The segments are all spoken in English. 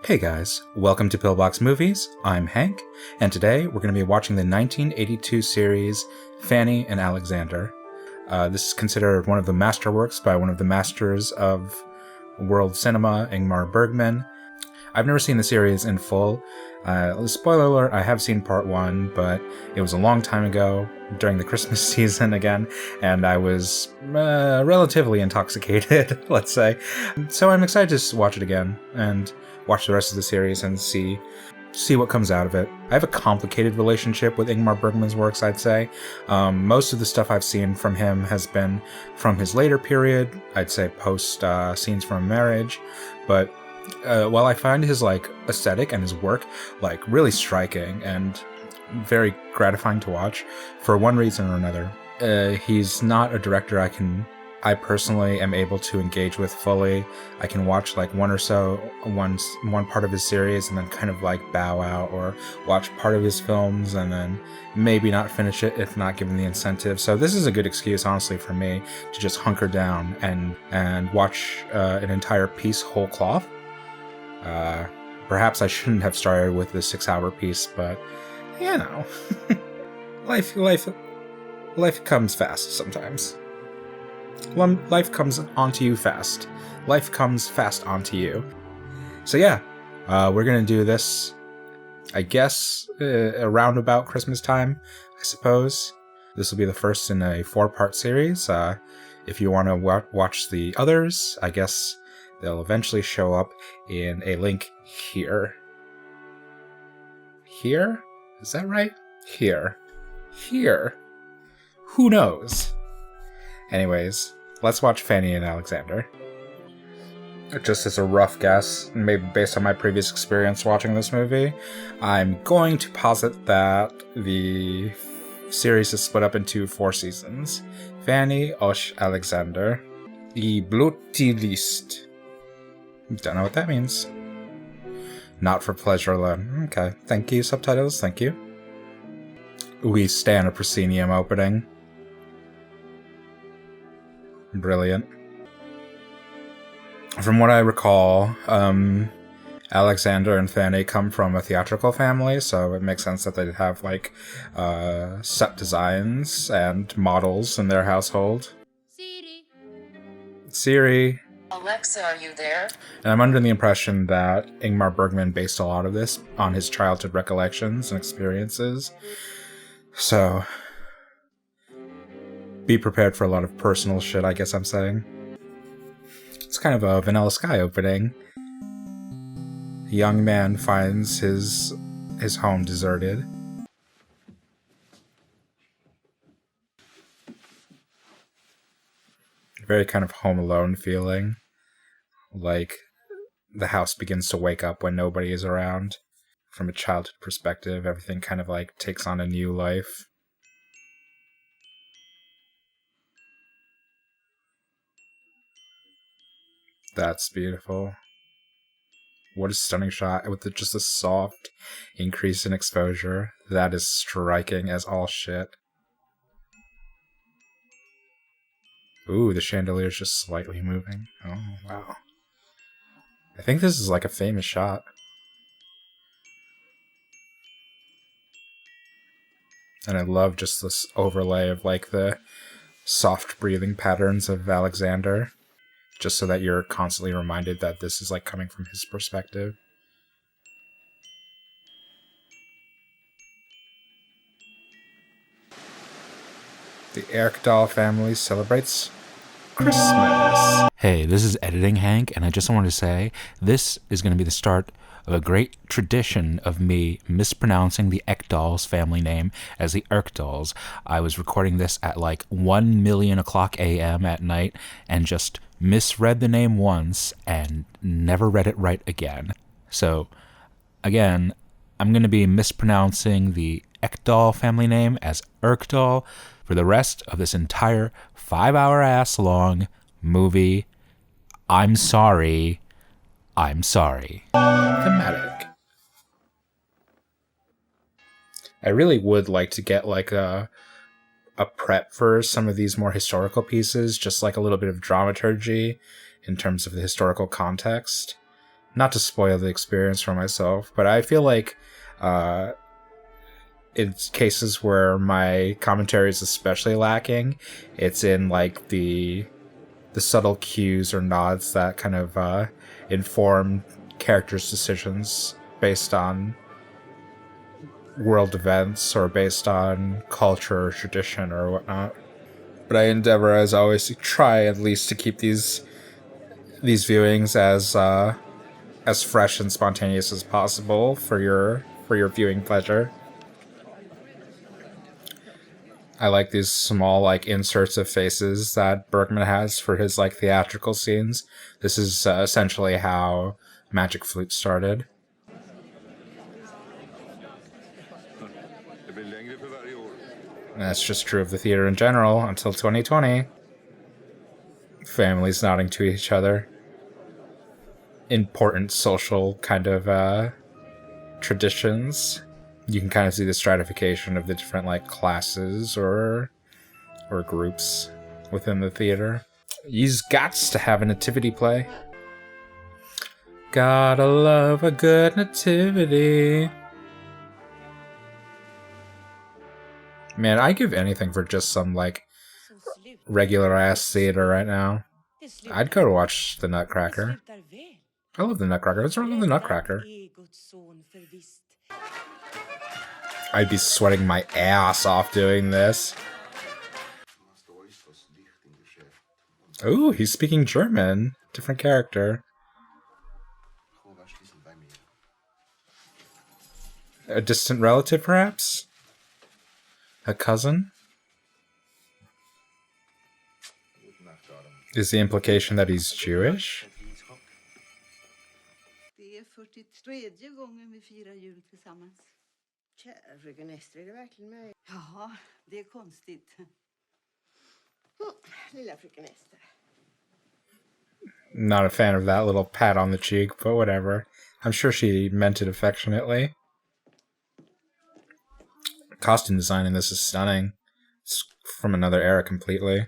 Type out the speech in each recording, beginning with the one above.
Hey guys, welcome to Pillbox Movies. I'm Hank, and today we're going to be watching the 1982 series Fanny and Alexander. This is considered one of the masterworks by one of the masters of world cinema, Ingmar Bergman. I've never seen the series in full. Spoiler alert, I have seen part one, but it was a long time ago during the Christmas season again, and I was relatively intoxicated, let's say. So I'm excited to watch it again and watch the rest of the series and see what comes out of it. I have a complicated relationship with Ingmar Bergman's works, I'd say. Most of the stuff I've seen from him has been from his later period, I'd say post Scenes from Marriage, but while I find his aesthetic and his work really striking and very gratifying to watch, for one reason or another, he's not a director I personally am able to engage with fully. I can watch one part of his series and then kind of bow out, or watch part of his films and then maybe not finish it if not given the incentive. So this is a good excuse, honestly, for me to just hunker down and watch an entire piece whole cloth. Perhaps I shouldn't have started with the 6-hour piece, but you know, life comes fast sometimes. Life comes onto you fast. Life comes fast onto you. So yeah, we're gonna do this, I guess, around about Christmas time, I suppose. This will be the first in a 4-part series. If you want to watch the others, I guess they'll eventually show up in a link here. Here? Is that right? Here. Who knows? Anyways, let's watch Fanny and Alexander. Just as a rough guess, maybe based on my previous experience watching this movie, I'm going to posit that the series is split up into 4 seasons. Fanny och Alexander. I bloodtidlist. Don't know what that means. Not for pleasure alone. Okay, thank you, subtitles, thank you. We stand a proscenium opening. Brilliant. From what I recall, Alexander and Fanny come from a theatrical family, so it makes sense that they'd have set designs and models in their household. Siri. Alexa, are you there? And I'm under the impression that Ingmar Bergman based a lot of this on his childhood recollections and experiences. So be prepared for a lot of personal shit, I guess I'm saying. It's kind of a Vanilla Sky opening. A young man finds his home deserted. Very kind of Home Alone feeling. Like the house begins to wake up when nobody is around. From a childhood perspective, everything kind of takes on a new life. That's beautiful. What a stunning shot with just a soft increase in exposure. That is striking as all shit. Ooh, the chandelier is just slightly moving. Oh, wow. I think this is a famous shot. And I love just this overlay of the soft breathing patterns of Alexander. Just so that you're constantly reminded that this is coming from his perspective. The Ekdahl Family Celebrates Christmas. Hey, this is Editing Hank, and I just wanted to say this is going to be the start of a great tradition of me mispronouncing the Ekdahl's family name as the Erkdahls. I was recording this at 1,000,000 a.m. at night and just misread the name once and never read it right again. So, again, I'm going to be mispronouncing the Ekdahl family name as Erkdahl for the rest of this entire 5-hour-ass long movie. I'm sorry. Thematic. I really would like to get a prep for some of these more historical pieces, just a little bit of dramaturgy in terms of the historical context. not to spoil the experience for myself, but I feel like in cases where my commentary is especially lacking, it's in like the subtle cues or nods that kind of inform characters' decisions based on world events or based on culture or tradition or whatnot. But I endeavor, as always, to try at least to keep these viewings as fresh and spontaneous as possible for your viewing pleasure. I like these small like inserts of faces that Bergman has for his like theatrical scenes. This is essentially how Magic Flute started. And that's just true of the theater in general until 2020. Families nodding to each other. Important social kind of traditions. You can kind of see the stratification of the different like classes or groups within the theater. You's gots to have a nativity play. Gotta love a good nativity. Man, I give anything for just some like regular ass theater right now. I'd go to watch the Nutcracker. I love the Nutcracker. What's wrong with the Nutcracker? I'd be sweating my ass off doing this. Ooh, he's speaking German. Different character. A distant relative, perhaps? A cousin? Is the implication that he's Jewish? Det är 43:e gången vi firar jul tillsammans. Kära fröken Ester, är det verkligen mig? Ja, det är konstigt. Lilla fröken Ester. Not a fan of that little pat on the cheek, but whatever. I'm sure she meant it affectionately. Costume design in this is stunning. It's from another era completely.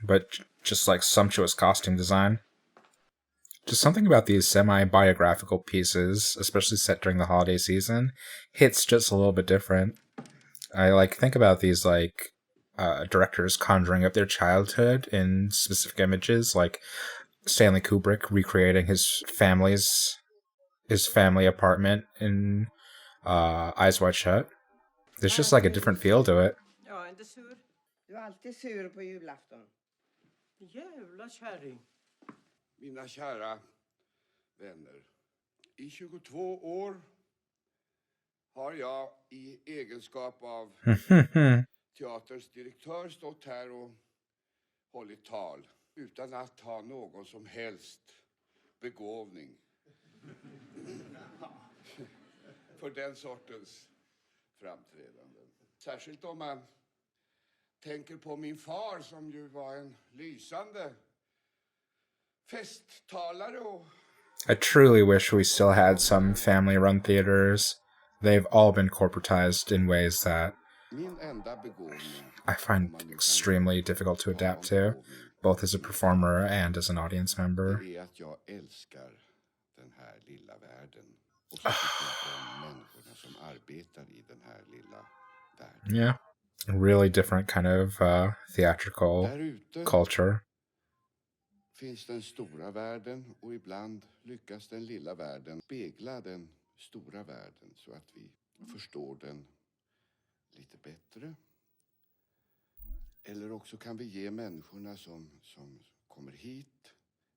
But just like sumptuous costume design. Just something about these semi-biographical pieces, especially set during the holiday season, hits just a little bit different. I like think about these like directors conjuring up their childhood in specific images, like Stanley Kubrick recreating his family apartment in Eyes Wide Shut. There's just like a different feel to it. Ja, inte sur. Du är alltid sur på julafton. Jävla kärring. Mina kära vänner, i 22 år har jag i egenskap av teaterns direktör stått här och hållit tal utan att ha någon som helst begåvning för den sortens framträdanden. Särskilt om man tänker på min far som ju var en lysande festtalare och I truly wish we still had some family-run theaters. They've all been corporatized in ways that min enda begåvning I find extremely difficult to adapt to, both as a performer and as an audience member. det är att jag älskar den här lilla världen och så tycker jag om människorna som arbetar i den här lilla världen. Yeah. A really different kind of theatrical Där ute culture. finns den stora världen och ibland lyckas den lilla världen spegla den stora världen så att vi förstår den lite bättre. Eller också kan vi ge människorna som kommer hit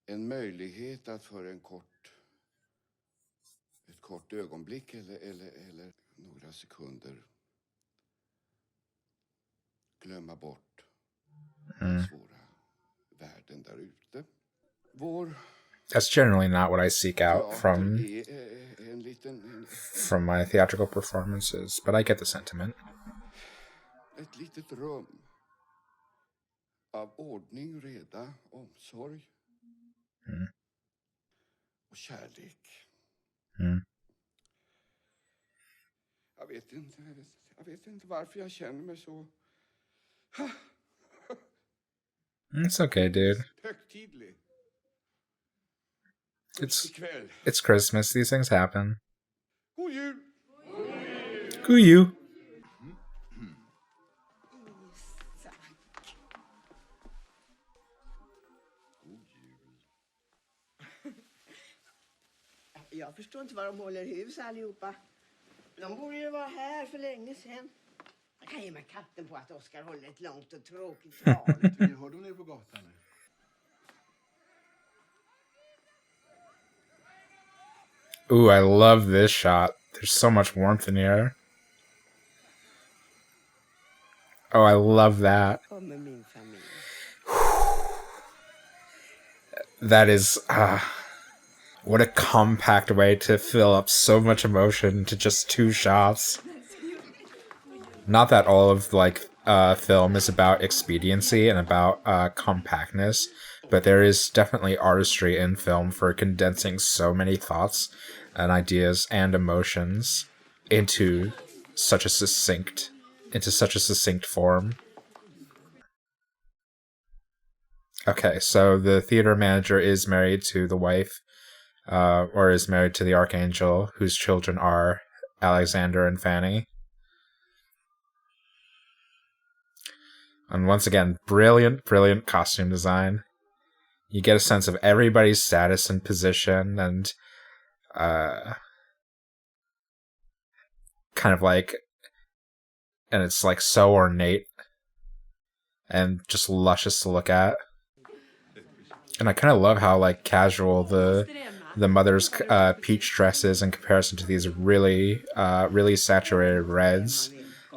en möjlighet att för ett kort ögonblick eller några sekunder glömma bort den svåra världen där ute. That's generally not what I seek out from my theatrical performances, but I get the sentiment. Ett litet rum av ordning, reda, omsorg och kärlek. Jag vet inte varför jag känner mig så It's okay, dude. högtidlig. ikväll. It's Christmas. These things happen. God jul! Who you? Jag förstår inte vad de håller hus allihopa. De borde ju vara här för länge sedan. Jag kan ge mig katten på att Oskar håller ett långt och tråkigt tal. Vi har dem nere på gatan nu. Ooh, I love this shot. There's so much warmth in here. Oh, I love that. Kommer min familj. That is, what a compact way to fill up so much emotion to just 2 shots. Not that all of, like, film is about expediency and about compactness, but there is definitely artistry in film for condensing so many thoughts and ideas and emotions into such a succinct form. Okay, so the theater manager is married to the wife, or is married to the archangel, whose children are Alexander and Fanny. And once again, brilliant costume design. You get a sense of everybody's status and position, and kind of like, and it's like so ornate and just luscious to look at. And I kind of love how like casual the mother's peach dress is in comparison to these really saturated reds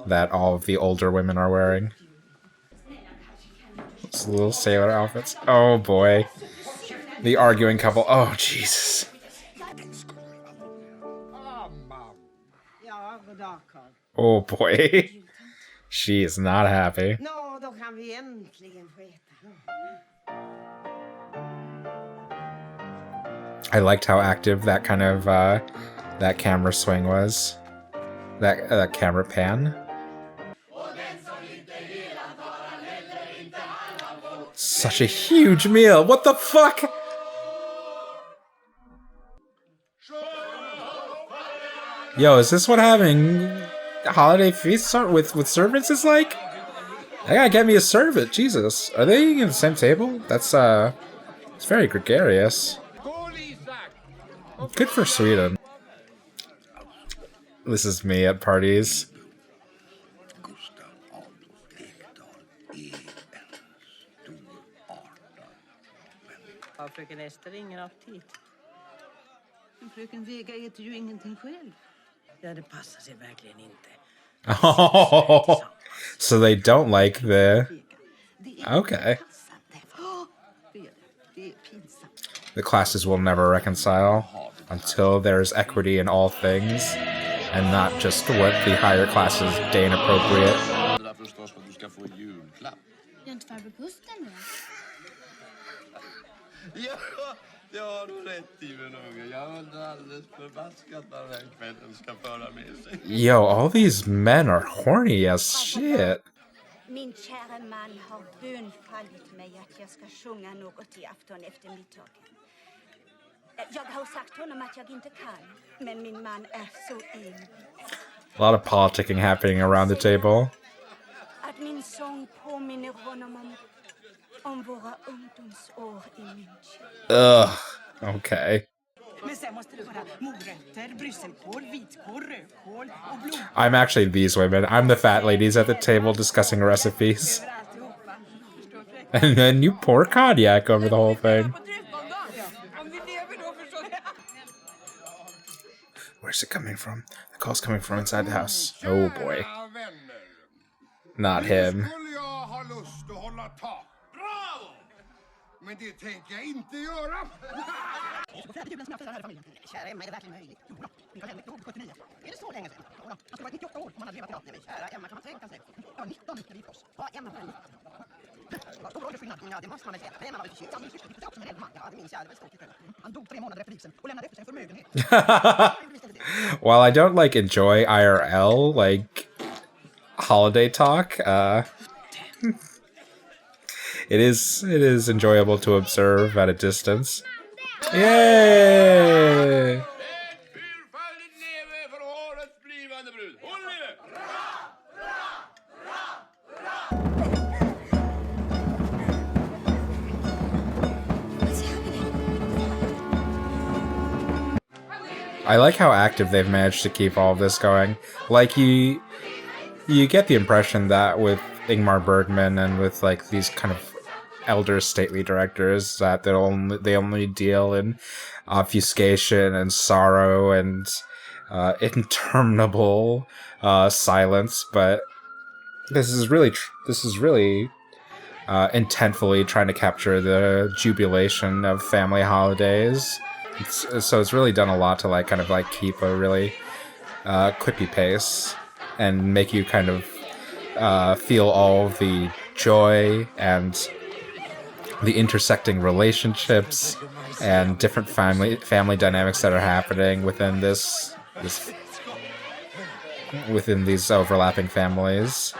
that all of the older women are wearing. These little sailor outfits. Oh boy. The arguing couple. Oh Jesus. Ja, god dag, Carl. Oh boy. She is not happy. Nå, då kan vi äntligen få äta. I liked how active that kind of that camera swing was. That camera pan. Such a huge meal. What the fuck? Yo, is this what having holiday feasts are with servants is like? I gotta get me a servant. Jesus, are they eating at the same table? That's it's very gregarious. Good for Sweden. This is me at parties. Gustav Adolf, Ekdahl, Har fröken Ester ingen aptit? Men fröken Vega äter ju ingenting själv. Ja, det passar sig verkligen inte. Oh, so they don't like the... Okay. The classes will never reconcile until there's equity in all things, and not just what the higher classes deign appropriate. förstås för att du ska få julklapp. Gör inte farbror Gustav med? Ja, det har du rätt i min unge. Jag undrar alldeles förbaskat vad den här kvällen ska föra med sig. Yo, all these men are horny as shit. Min kära man har bönfallit mig att jag ska sjunga något i afton efter middagen. Jag har sagt honom att jag inte kan, men min man är så envis. A lot of politicking happening around the table. Att min sång påminner honom om våra ungdomsår i München. Ugh. Okay. Men sen måste det vara morötter, brysselkål, vitkål, rödkål och blom. I'm actually these women. I'm the fat ladies at the table discussing recipes. And then you pour cognac over the whole thing. Where's it coming from? The call's coming from inside the house. Oh boy. Not him. Skulle jag ha lust att hålla tak? Bravo! Men det tänker jag inte göra. Kära Emma, är det verkligen möjligt? Jo då, vi kan hända 79. Är det så länge sedan? Ja, han skulle varit 98 år om han hade levat idag. Nej, men kära Emma, kan man tänka sig? Ja, 19 när vi oss. Ja, Emma var 19. Ja, stor åldersskillnad. Ja, det måste man väl säga. Men Emma var lite kyld. Ja, min syster också som en äldre man. Ja, det minns jag. Det var stort i kvällen. Han dog 3 månader efter vigseln och lämnade efter sig en förmögenhet. While I don't like enjoy IRL like holiday talk, it is enjoyable to observe at a distance. Yay! I like how active they've managed to keep all of this going. Like, you get the impression that with Ingmar Bergman and with like these kind of elder stately directors that they only deal in obfuscation and sorrow and interminable silence, but this is really intentfully trying to capture the jubilation of family holidays. So it's really done a lot to like kind of like keep a really quippy pace and make you kind of feel all of the joy and the intersecting relationships and different family dynamics that are happening within within these overlapping families.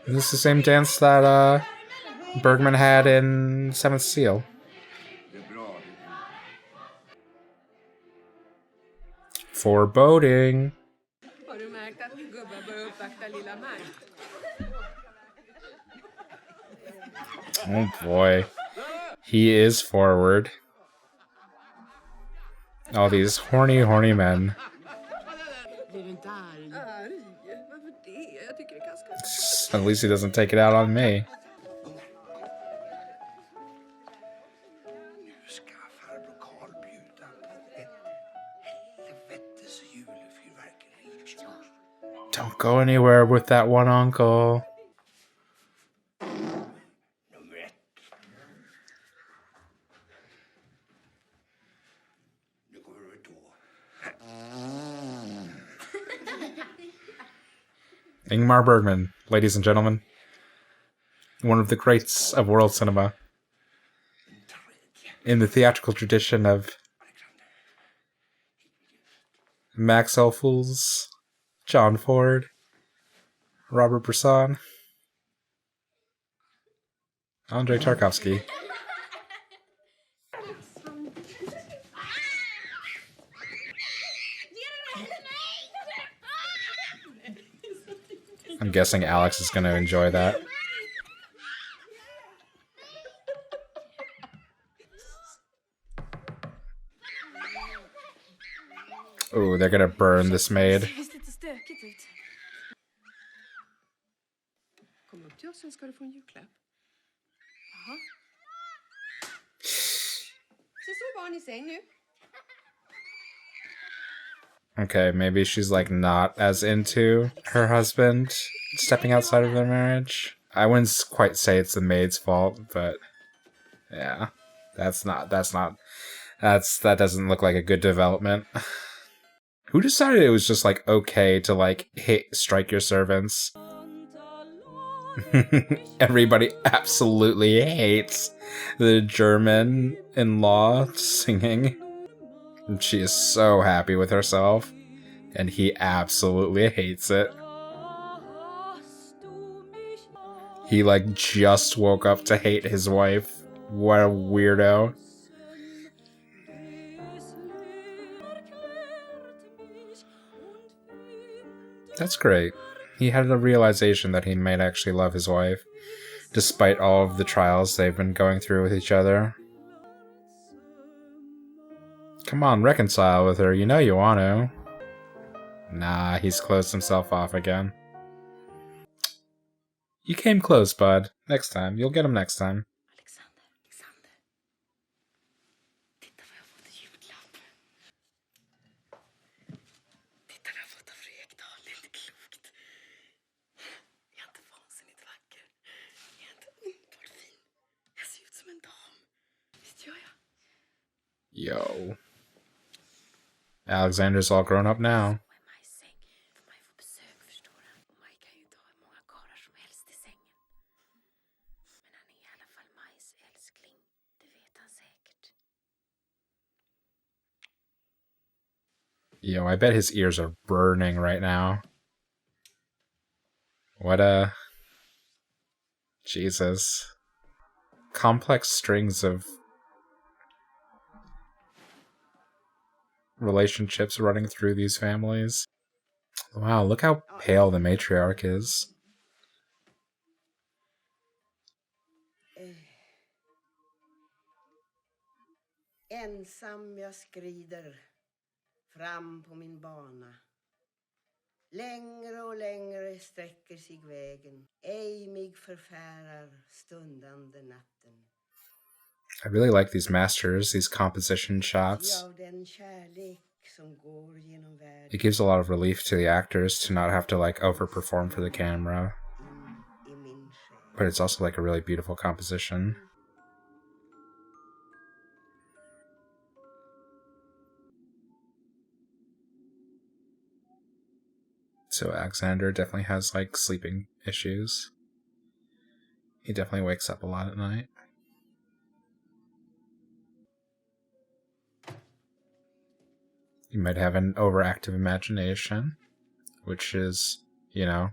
This is the same dance that Bergman had in Seventh Seal. Foreboding. Oh boy. He is forward. All these horny men. At least he doesn't take it out on me. Don't go anywhere with that one uncle. Ingmar Bergman, ladies and gentlemen. One of the greats of world cinema. In the theatrical tradition of Max Ophuls, John Ford, Robert Bresson, Andrei Tarkovsky. I'm guessing Alex is going to enjoy that. Ooh, they're going to burn this maid. Okay, maybe she's like not as into her husband stepping outside of their marriage. I wouldn't quite say it's the maid's fault, but yeah, that doesn't look like a good development. Who decided it was just like okay to like strike your servants? Everybody absolutely hates the German in-law singing. And she is so happy with herself, and he absolutely hates it. He like just woke up to hate his wife. What a weirdo. That's great. He had a realization that he might actually love his wife, despite all of the trials they've been going through with each other. Come on, reconcile with her. You know you want to. Nah, he's closed himself off again. You came close, bud. Next time. You'll get him next time. Alexander. Titta vad jag har fått i julklapp. Titta vad jag har fått av fru Ekdahl. Det är inte klokt. Jag är inte vansinnigt vacker. Jag är inte underbart fin. Jag ser ut som en dam. Visst gör jag? Yo. Alexander's all grown up now. Yo, I bet his ears are burning right now. What a... Jesus. Complex strings of relationships running through these families. Wow, look how pale the matriarch is. Ensam jag skrider fram på min bana. Längre och längre sträcker sig vägen. Ej mig förfärar stundande natten. I really like these masters, these composition shots. Av den kärlek som går genom världen. It gives a lot of relief to the actors to not have to like overperform for the camera. I min själ. But it's also like a really beautiful composition. So Alexander definitely has like sleeping issues. He definitely wakes up a lot at night. You might have an overactive imagination, which is, you know,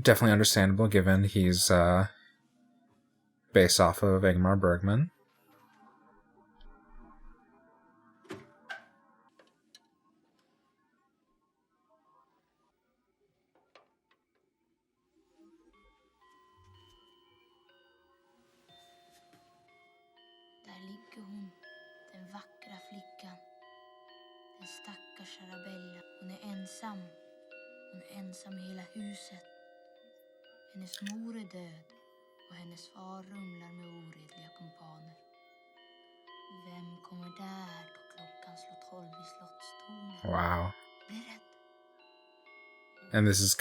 definitely understandable given he's based off of Ingmar Bergman. Där ligger hon, den vackra flickan. Den stackars Arabella. Hon är ensam. Hon är ensam i hela huset. Hennes mor är död och hennes far rumlar med oredliga kumpaner. Vem kommer där då klockan slår 12 i slottstornet? Wow. Beredd. And this is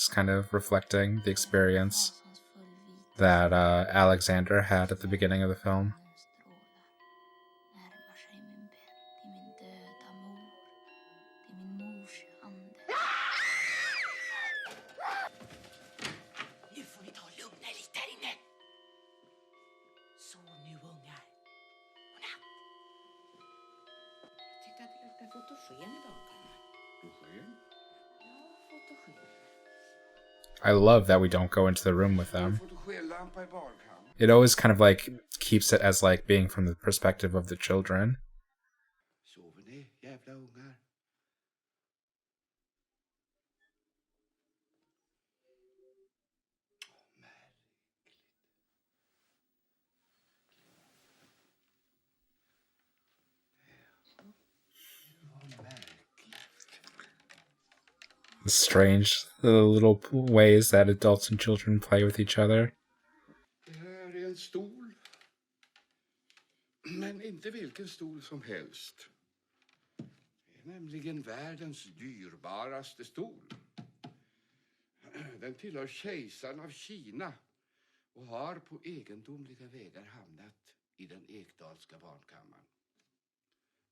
kind of reflecting the experience that Alexander had at the beginning of the film. Närmar sig min bädd till min döda mor. Till min mors ande. Nu får ni ta och lugna er lite här inne. Så nu ungar. Godnatt. Jag tyckte att det luktade fotogen i dagarna. Fotogen? Ja, fotogen. I love that we don't go into the room with them. Fotogenlampa i barnkammaren. It always kind of like keeps it as like being from the perspective of the children. Sover ni, jävla ungar? Strange, the little ways that adults and children play with each other. Det här är en stol. Men inte vilken stol som helst. Det är nämligen världens dyrbaraste stol. Den tillhör kejsaren av Kina och har på egendomliga vägar hamnat i den Ekdahlska barnkammaren.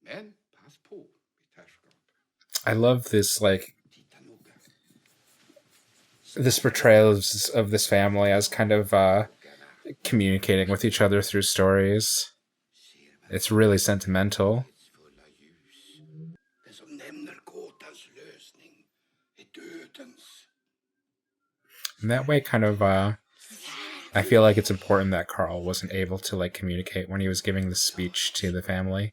Men pass på, mitt herrskap. I love this this portrayal of this family as kind of communicating with each other through stories. It's really sentimental. Den som nämner gåtans lösning är dödens. In that way, kind of, I feel like it's important that Carl wasn't able to like communicate when he was giving the speech to the family.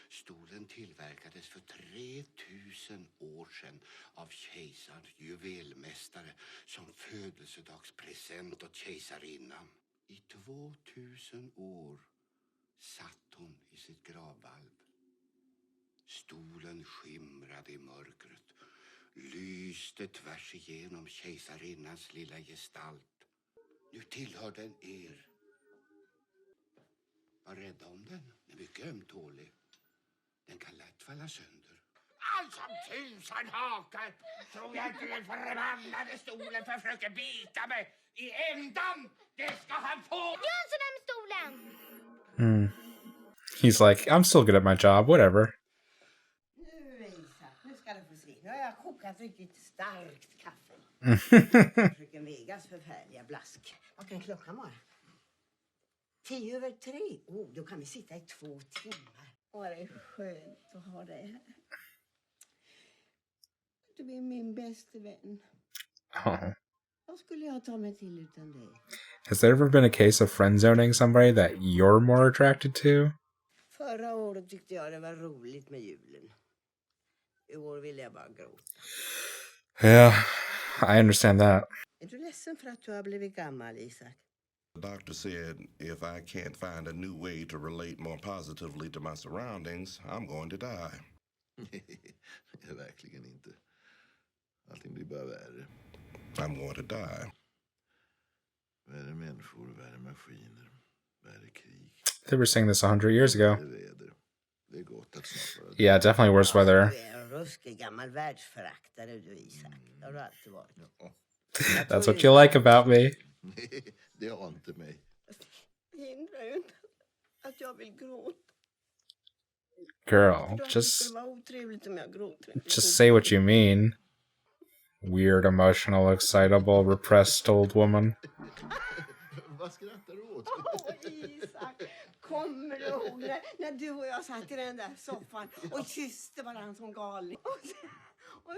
Stolen tillverkades för 3000 år sedan av kejsarens juvelmästare som födelsedagspresent åt kejsarinnan. I 2000 år satt hon i sitt gravvalv. Stolen skimrade i mörkret, lyste tvärs igenom kejsarinnans lilla gestalt. Nu tillhör den er. Var rädda om den, den är mycket ömtålig. Den kan lätt falla sönder. Allt som tusan hakar tror jag inte den förbannade stolen försöker bita mig i ändan. Det ska han få! Gör en sån där med stolen! He's like, I'm still good at my job, whatever. Nu Isak, nu ska du få se. Nu har jag kokat riktigt starkt kaffe. Fröken Vegas förfärliga blask. Vad kan klockan vara? 3:10. Då kan vi sitta i 2 timmar. Åh, det är skönt att ha dig här. Du är min bästa vän. Oh. Vad skulle jag ta mig till utan dig? Has there ever been a case of friend-zoning somebody that you're more attracted to? Förra året tyckte jag det var roligt med julen. I år vill jag bara gråta. Yeah, I understand that. Är du ledsen för att du har blivit gammal, Isak? The doctor said if I can't find a new way to relate more positively to my surroundings, I'm going to die. Verkligen inte. Allting blir bara värre. I'm going to die. Värre människor, värre maskiner, värre krig. They were saying this 100 years ago. Värre väder. Det är gott att snart vara Yeah, definitely worse weather. Du är en ruskig gammal världsföraktare, du, Isak. Det har du alltid varit. That's what you like about me. Nej, det har inte mig. Hindrar ju inte att jag vill gråta. Girl, Det var otrevligt om jag gråter. just say what you mean. Weird, emotional, excitable, repressed old woman. Vad skrattar du åt? Isak, kommer du ihåg när du och jag satt i den där soffan och kysste varandra som galning? Och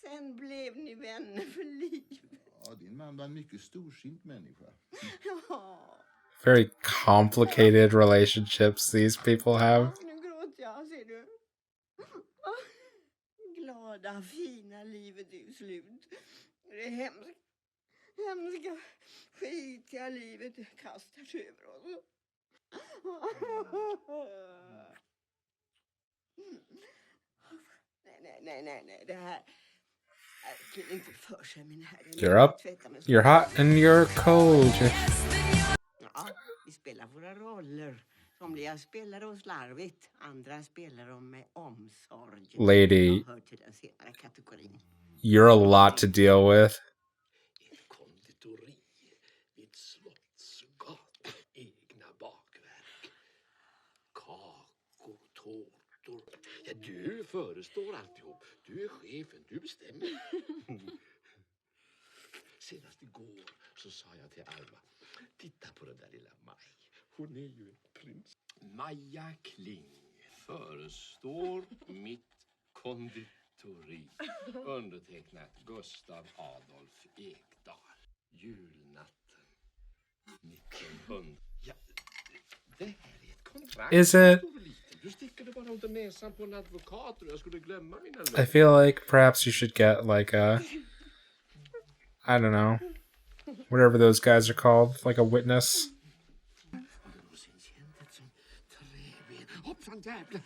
sen blev ni vänner för livet. Ja, din man var en mycket storsint människa. Ja. Very complicated relationships these people have. Nu gråter jag, ser du. Glada, fina livet är slut. Det hemska, skitiga livet kastar sig över oss. Nej. Det här är inte för sig, min herre. You're up, you're hot, and you're cold. Ja, vi spelar våra roller. Somliga spelar oss slarvigt, andra spelar dem med omsorg. Lady, Jag hör till den senare kategorin. you're a lot to deal with. Ett konditori vid Slottsgatan. Egna bakverk. Kakor, tårtor. Ja, du förestår alltihop. Du är chefen, du bestämmer. Senast igår så sa jag till Alma, titta på den där lilla Maj. Hon är ju en prins. Maja Kling förestår mitt konditori. Undertecknat Gustav Adolf Ekdahl. Julnatten 1900. Ja, det här är ett kontrakt. Is it? Du sticker det bara under näsan på en advokat och jag skulle glömma mina I löften. feel like perhaps you should get like a, I don't know, whatever those guys are called, like a witness. Hoppsan jävlar.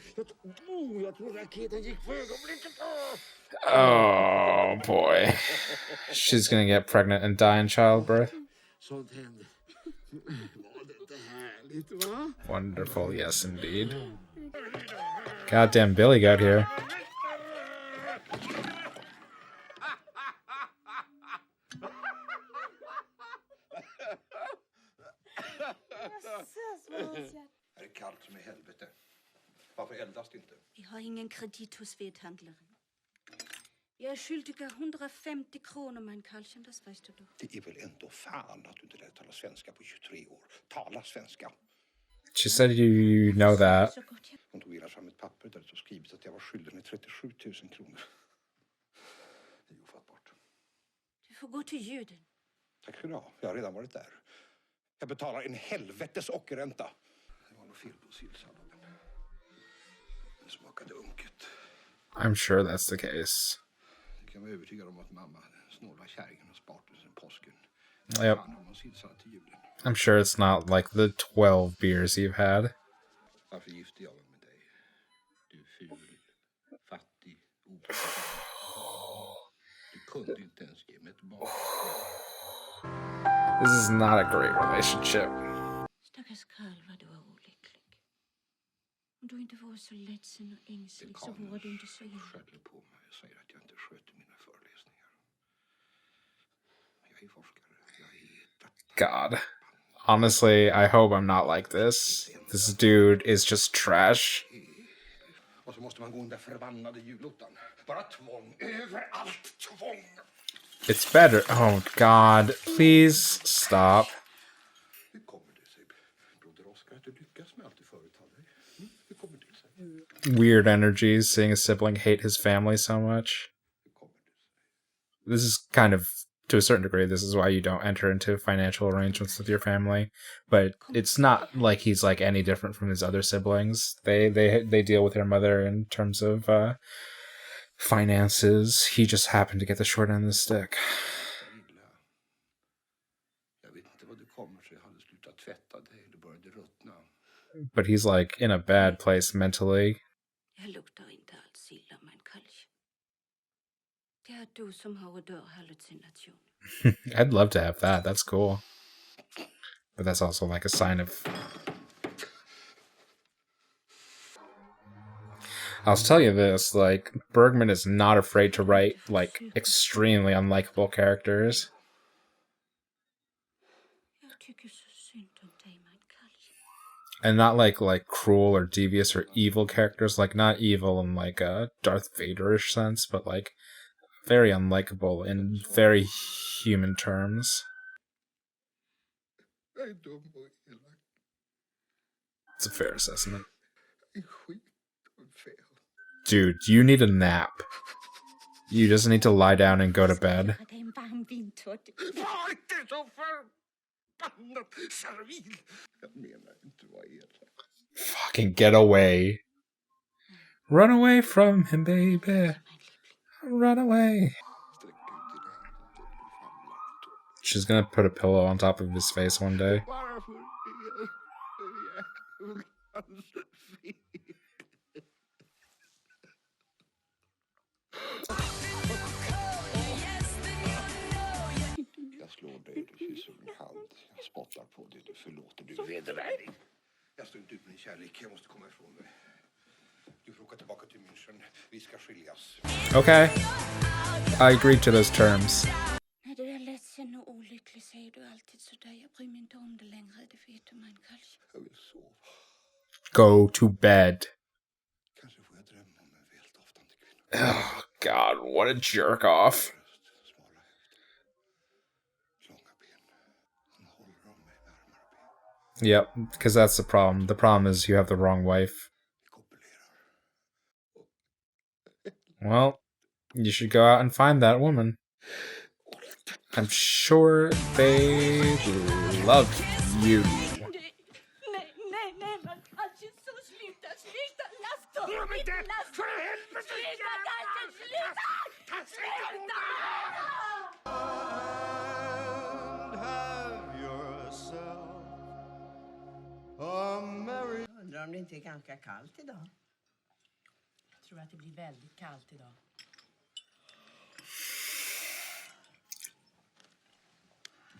Jag tror raketen gick för ögonblicket. Oh boy. She's gonna get pregnant and die in childbirth. Sånt hände. Var det inte härligt, va? Wonderful, yes indeed. Goddamn Billy got here. Det är kallt som i helvete. Varför eldas det inte? Vi har ingen kredit hos vedhandlaren. Jag är skyldiga 150 kronor, mein Karlchen, das weißt du doch. Det är väl ändå fan att du inte lär tala svenska på 23 år. Tala svenska. She said you know that. Hon tog illa fram ett papper där det stod skrivet att jag var skyldig henne 37 000 kronor. Det är ofattbart. Du får gå till juden. Tack ska du ha. Jag har redan varit där. Jag betalar en helvetes ockerränta. Det var nog fel på sillsalladen. Den smakade unket. I'm sure that's the case. Du kan vara övertygad om att mamma, snåla kärringen, har sparat sen påsken. Yep. Fan har man sillsallad till julen. I'm sure it's not like the 12 beers you've had. Varför gifte jag mig med dig? Du är ful, fattig, oprecis. Du kunde inte ens ge mig ett barn. This is not a great relationship. Stackars Karl, vad du var olycklig. Om du inte var så ledsen och ängslig så var du inte så illa. Skäller på mig och säger att jag inte sköter mina föreläsningar. Jag är forskare. Jag är God. Honestly, I hope I'm not like this. This dude is just trash. Och så måste man gå under förbannade julottan. Bara tvång. Överallt tvång. It's better. Oh God, please stop. Hur kommer det sig, broder Oskar, att du lyckas med allt du företar dig? Hur kommer det sig? Weird energies, seeing a sibling hate his family so much. This is kind of to a certain degree, this is why you don't enter into financial arrangements with your family. But it's not like he's like any different from his other siblings. They deal with their mother in terms of finances. He just happened to get the short end of the stick. But he's like in a bad place mentally. Jag luktar inte alls illa, men kanske. Det är du som har odörhallucination. I'd love to have that. That's cool. But that's also like a sign of... I'll tell you this, like, Bergman is not afraid to write, like, extremely unlikable characters. Jag tycker så synd om dig, min kalk. And not like cruel or devious or evil characters, like not evil in like a Darth Vader-ish sense, but like very unlikable in very human terms. It's a fair assessment. Dude, you need a nap. You just need to lie down and go to bed. Fucking get away. Run away from him, baby. Run away. She's gonna put a pillow on top of his face one day. Jag slår dig, du kysser min hand. Jag spottar på dig, du förlåter, du är vedervärdig. Jag står inte ut med din kärlek, jag måste komma ifrån dig. Du får åka tillbaka till München, vi ska skiljas. Okay. I agreed to those terms. När du är ledsen och olycklig säger du alltid sådär. Jag bryr mig inte om det längre, det vet du, min kalk. Jag vill sova. Go to bed. Kanske får jag drömma om en väldoftande kvinna. Oh god, what a jerk off. Yep, because that's the problem. The problem is you have the wrong wife. Well, you should go out and find that woman. I'm sure they love you. Undrar om det inte är ganska kallt idag. Jag tror att det blir väldigt kallt idag.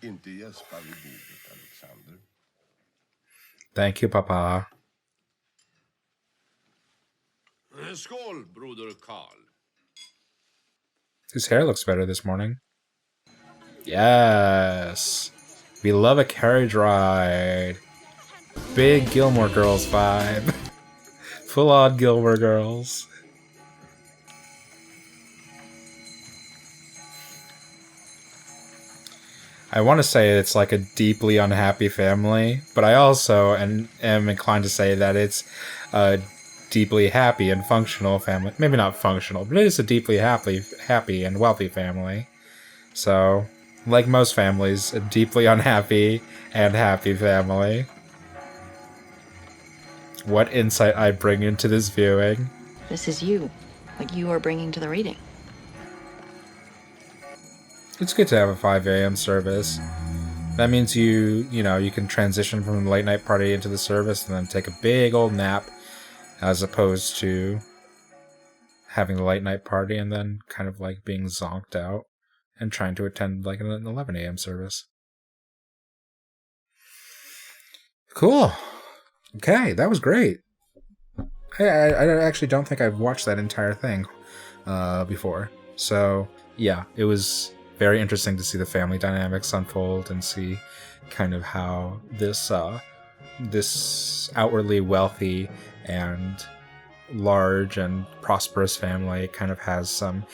Inte gäspar vid bordet, Alexander. Thank you, Papa. Skål, broder Karl. His hair looks better this morning. Yes. We love a carriage ride. Big Gilmore Girls vibe. Full-on Gilmore Girls. I want to say it's like a deeply unhappy family, but I also am inclined to say that it's a deeply happy and functional family. Maybe not functional, but it is a deeply happy and wealthy family. So, like most families, a deeply unhappy and happy family. What insight I bring into this viewing. This is you. What you are bringing to the reading. It's good to have a 5 a.m. service. That means you can transition from the late night party into the service and then take a big old nap, as opposed to having the late night party and then kind of like being zonked out and trying to attend like an 11 a.m. service. Cool. Okay, that was great. I actually don't think I've watched that entire thing before. So, yeah, it was very interesting to see the family dynamics unfold and see kind of how this outwardly wealthy and large and prosperous family kind of has some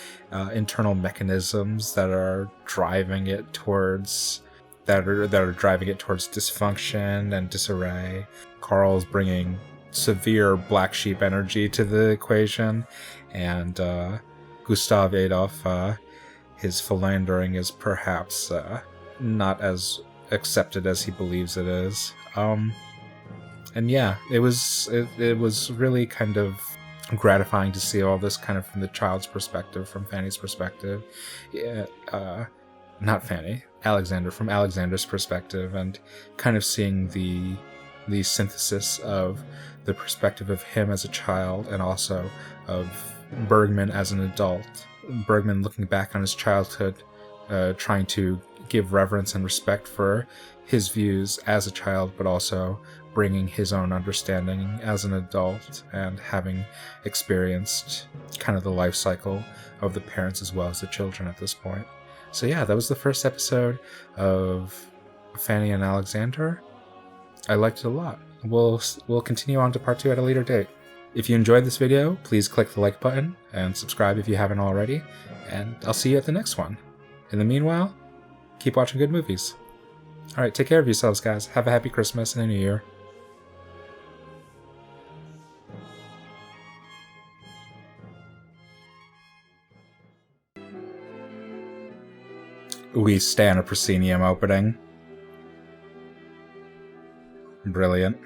internal mechanisms that are driving it towards dysfunction and disarray. Carl's bringing severe black sheep energy to the equation, and Gustav Adolf, his philandering is perhaps not as accepted as he believes it is. And yeah, it was really kind of gratifying to see all this kind of from the child's perspective, from Fanny's perspective. Yeah, not Fanny, Alexander, from Alexander's perspective, and kind of seeing the synthesis of the perspective of him as a child and also of Bergman as an adult. Bergman looking back on his childhood, trying to give reverence and respect for his views as a child, but also bringing his own understanding as an adult and having experienced kind of the life cycle of the parents as well as the children at this point. So yeah, that was the first episode of Fanny and Alexander. I liked it a lot. We'll continue on to part 2 at a later date. If you enjoyed this video, please click the like button and subscribe if you haven't already, and I'll see you at the next one. In the meanwhile, keep watching good movies. Alright, take care of yourselves, guys. Have a happy Christmas and a New Year. We stan a proscenium opening. Brilliant.